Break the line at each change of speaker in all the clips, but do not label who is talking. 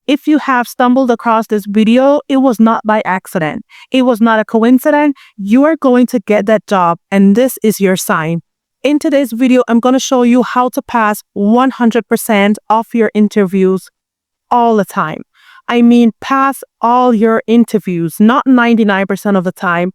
If you have stumbled across this video, it was not by accident. It was not a coincidence. You are going to get that job, and this is your sign. In today's video, I'm going to show you how to pass 100% of your interviews all the time. I mean, pass all your interviews, not 99% of the time,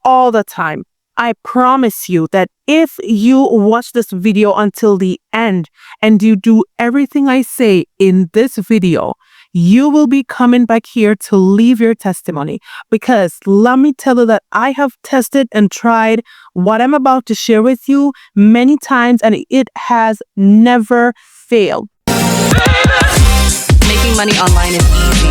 all the time. I promise you that if you watch this video until the end and you do everything I say in this video, you will be coming back here to leave your testimony. Because let me tell you that I have tested and tried what I'm about to share with you many times, and it has never failed.
Making money online is easy.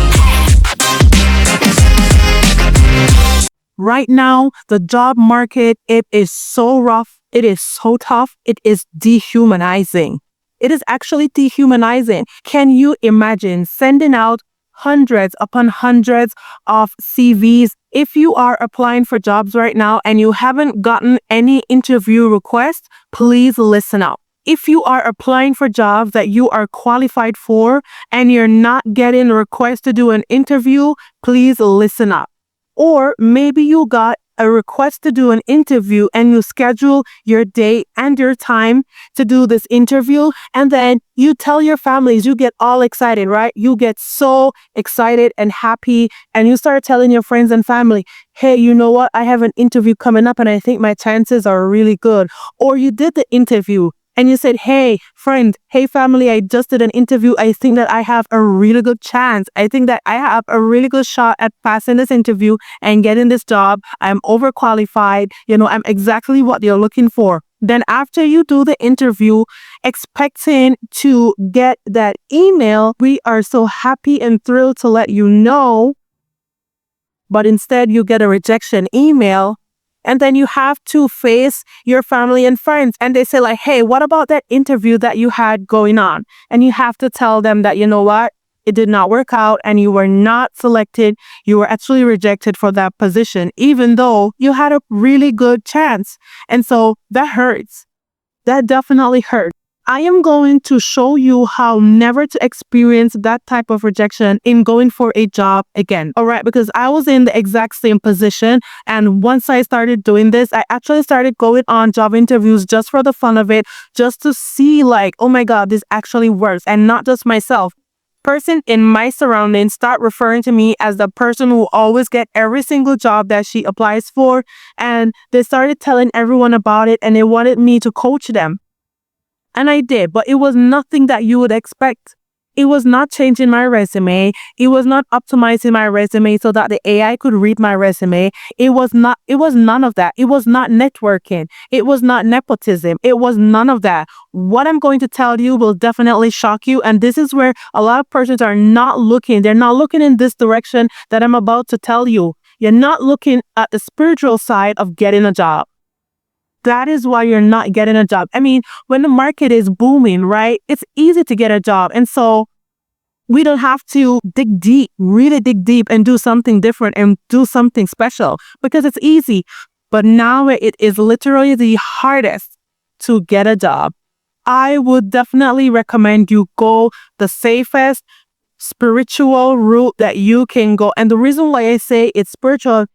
Right now, the job market, it is so rough. It is so tough. It is dehumanizing. It is actually dehumanizing. Can you imagine sending out hundreds upon hundreds of CVs? If you are applying for jobs right now and you haven't gotten any interview requests, please listen up. If you are applying for jobs that you are qualified for and you're not getting requests to do an interview, please listen up. Or maybe you got a request to do an interview and you schedule your date and your time to do this interview, and then you tell your families, you get all excited, right? You get so excited and happy, and you start telling your friends and family, hey, you know what? I have an interview coming up and I think my chances are really good. Or you did the interview and you said, hey, friend, hey, family, I just did an interview. I think that I have a really good chance. I think that I have a really good shot at passing this interview and getting this job. I'm overqualified. I'm exactly what you're looking for. Then after you do the interview, expecting to get that email, we are so happy and thrilled to let you know. But instead, you get a rejection email. And then you have to face your family and friends. And they say like, hey, what about that interview that you had going on? And you have to tell them that, you know what? It did not work out and you were not selected. You were actually rejected for that position, even though you had a really good chance. And so that hurts. That definitely hurts. I am going to show you how never to experience that type of rejection in going for a job again. All right, because I was in the exact same position. And once I started doing this, I actually started going on job interviews just for the fun of it, just to see like, oh my God, this actually works. And not just myself. Person in my surroundings start referring to me as the person who always get every single job that she applies for. And they started telling everyone about it and they wanted me to coach them. And I did, but it was nothing that you would expect. It was not changing my resume. It was not optimizing my resume so that the AI could read my resume. It was none of that. It was not networking. It was not nepotism. It was none of that. What I'm going to tell you will definitely shock you. And this is where a lot of persons are not looking. They're not looking in this direction that I'm about to tell you. You're not looking at the spiritual side of getting a job. That is why you're not getting a job. I mean, when the market is booming, right? It's easy to get a job. And so we don't have to dig deep, really dig deep and do something different and do something special because it's easy. But now it is literally the hardest to get a job. I would definitely recommend you go the safest spiritual route that you can go. And the reason why I say it's spiritual,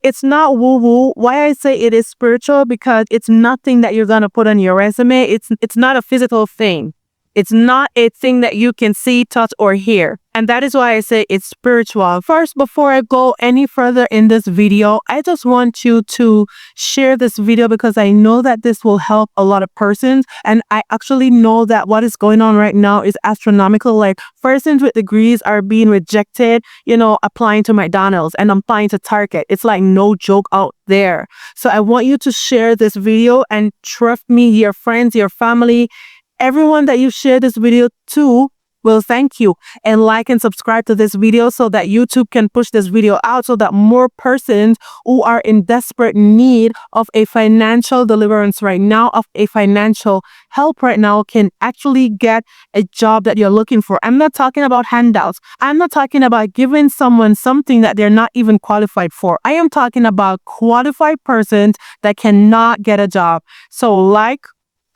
it's not woo-woo. Why I say it is spiritual, because it's nothing that you're going to put on your resume. It's not a physical thing. It's not a thing that you can see, touch, or hear. And that is why I say it's spiritual. First, before I go any further in this video, I just want you to share this video because I know that this will help a lot of persons. And I actually know that what is going on right now is astronomical. Like persons with degrees are being rejected, applying to McDonald's and applying to Target. It's like no joke out there. So I want you to share this video, and trust me, your friends, your family, everyone that you share this video to will thank you. And like and subscribe to this video so that YouTube can push this video out so that more persons who are in desperate need of a financial deliverance right now, of a financial help right now, can actually get a job that you're looking for. I'm not talking about handouts. I'm not talking about giving someone something that they're not even qualified for. I am talking about qualified persons that cannot get a job. So like,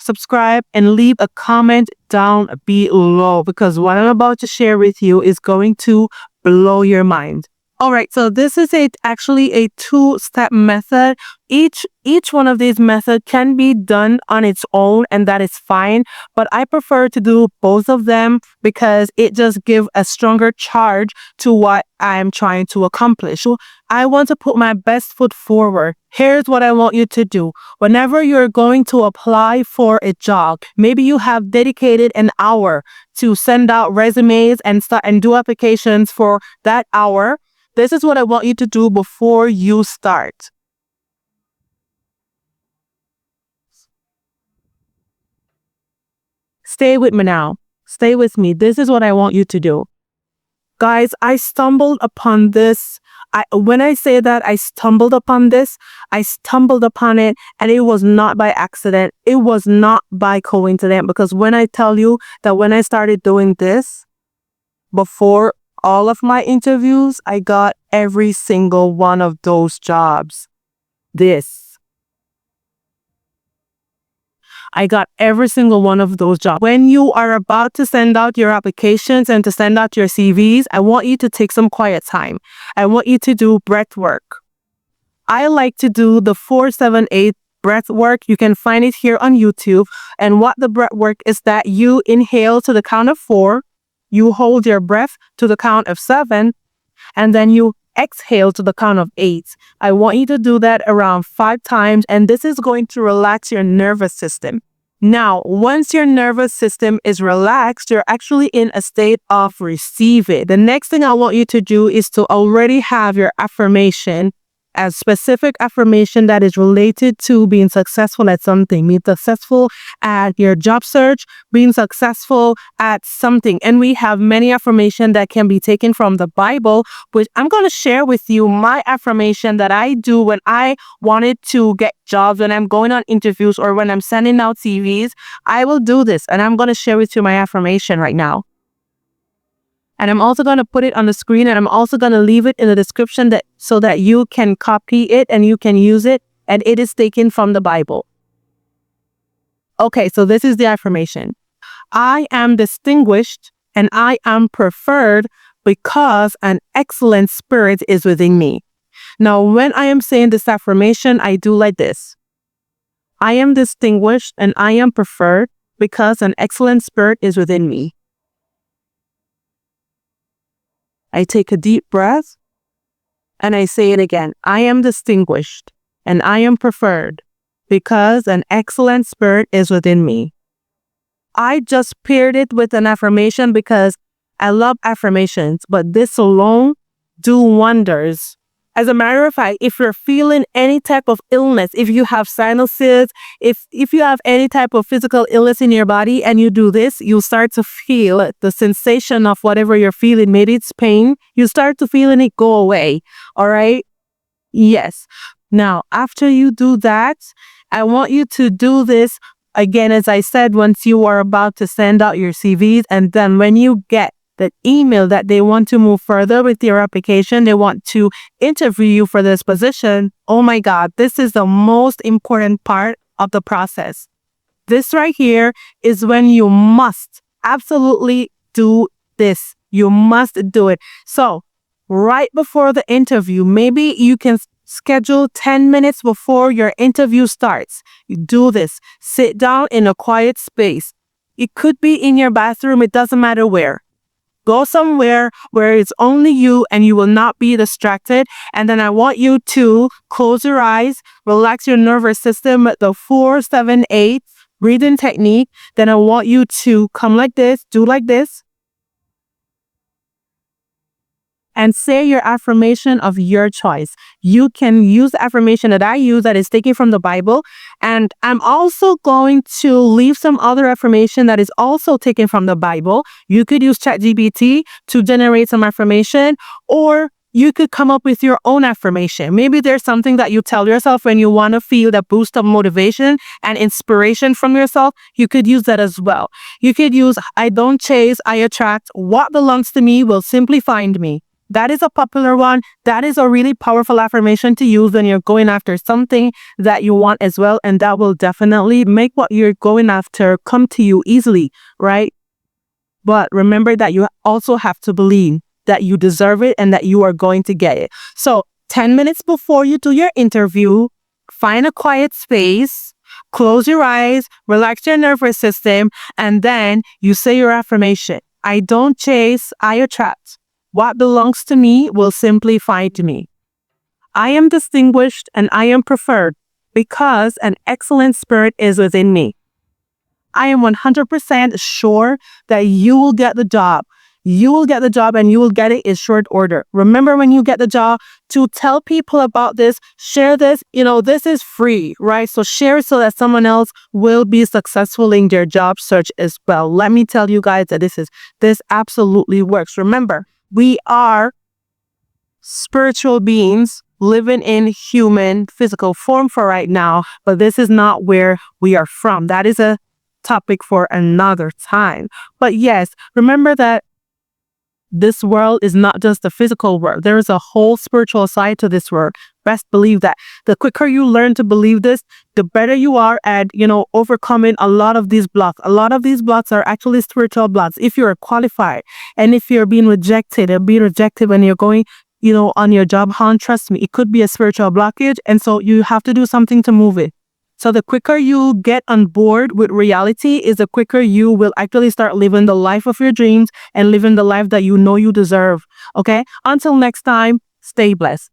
subscribe, and leave a comment down below because what I'm about to share with you is going to blow your mind. All right, so this is actually a two-step method. Each one of these methods can be done on its own, and that is fine. But I prefer to do both of them because it just gives a stronger charge to what I'm trying to accomplish. So I want to put my best foot forward. Here's what I want you to do. Whenever you're going to apply for a job, maybe you have dedicated an hour to send out resumes and start and do applications for that hour. This is what I want you to do before you start. Stay with me now. Stay with me. This is what I want you to do. Guys, I stumbled upon this. When I say that I stumbled upon this, I stumbled upon it, and it was not by accident. It was not by coincidence, because when I tell you that when I started doing this, before all of my interviews, I got every single one of those jobs. I got every single one of those jobs. When you are about to send out your applications and to send out your CVs, I want you to take some quiet time. I want you to do breath work. I like to do the 4-7-8 breath work. You can find it here on YouTube. And what the breath work is that you inhale to the count of 4, you hold your breath to the count of 7, and then you exhale to the count of 8. I want you to do that around 5 times, and this is going to relax your nervous system. Now, once your nervous system is relaxed, you're actually in a state of receiving. The next thing I want you to do is to already have your affirmation, a specific affirmation that is related to being successful at something, being successful at your job search, being successful at something. And we have many affirmations that can be taken from the Bible, which I'm going to share with you my affirmation that I do when I wanted to get jobs, when I'm going on interviews, or when I'm sending out CVs. I will do this, and I'm going to share with you my affirmation right now. And I'm also going to put it on the screen, and I'm also going to leave it in the description so that you can copy it and you can use it. And it is taken from the Bible. Okay, so this is the affirmation. I am distinguished and I am preferred because an excellent spirit is within me. Now, when I am saying this affirmation, I do like this. I am distinguished and I am preferred because an excellent spirit is within me. I take a deep breath and I say it again. I am distinguished and I am preferred because an excellent spirit is within me. I just paired it with an affirmation because I love affirmations, but this alone do wonders. As a matter of fact, if you're feeling any type of illness, if you have sinuses, if you have any type of physical illness in your body and you do this, you start to feel the sensation of whatever you're feeling. Maybe it's pain. You start to feeling it go away. All right? Yes. Now, after you do that, I want you to do this again, as I said, once you are about to send out your CVs, and then when you get the email that they want to move further with your application, they want to interview you for this position. Oh my God, this is the most important part of the process. This right here is when you must absolutely do this. You must do it. So right before the interview, maybe you can schedule 10 minutes before your interview starts. You do this. Sit down in a quiet space. It could be in your bathroom. It doesn't matter where. Go somewhere where it's only you and you will not be distracted. And then I want you to close your eyes, relax your nervous system with the 4-7-8 breathing technique. Then I want you to come like this, do like this, and say your affirmation of your choice. You can use the affirmation that I use that is taken from the Bible. And I'm also going to leave some other affirmation that is also taken from the Bible. You could use ChatGPT to generate some affirmation, or you could come up with your own affirmation. Maybe there's something that you tell yourself when you want to feel that boost of motivation and inspiration from yourself. You could use that as well. You could use, I don't chase, I attract. What belongs to me will simply find me. That is a popular one. That is a really powerful affirmation to use when you're going after something that you want as well. And that will definitely make what you're going after come to you easily, right? But remember that you also have to believe that you deserve it and that you are going to get it. So 10 minutes before you do your interview, find a quiet space, close your eyes, relax your nervous system, and then you say your affirmation. I don't chase, I attract. What belongs to me will simply find me. I am distinguished and I am preferred because an excellent spirit is within me. I am 100% sure that you will get the job. You will get the job and you will get it in short order. Remember when you get the job to tell people about this, share this, this is free, right? So share it so that someone else will be successful in their job search as well. Let me tell you guys that this absolutely works. Remember, we are spiritual beings living in human physical form for right now, but this is not where we are from. That is a topic for another time. But yes, remember that this world is not just the physical world. There is a whole spiritual side to this world. Best believe that. The quicker you learn to believe this, the better you are at, overcoming a lot of these blocks. A lot of these blocks are actually spiritual blocks. If you're qualified and if you're being rejected when you're going, on your job hunt, trust me, it could be a spiritual blockage. And so you have to do something to move it. So the quicker you get on board with reality is the quicker you will actually start living the life of your dreams and living the life that you know you deserve. Okay? Until next time, stay blessed.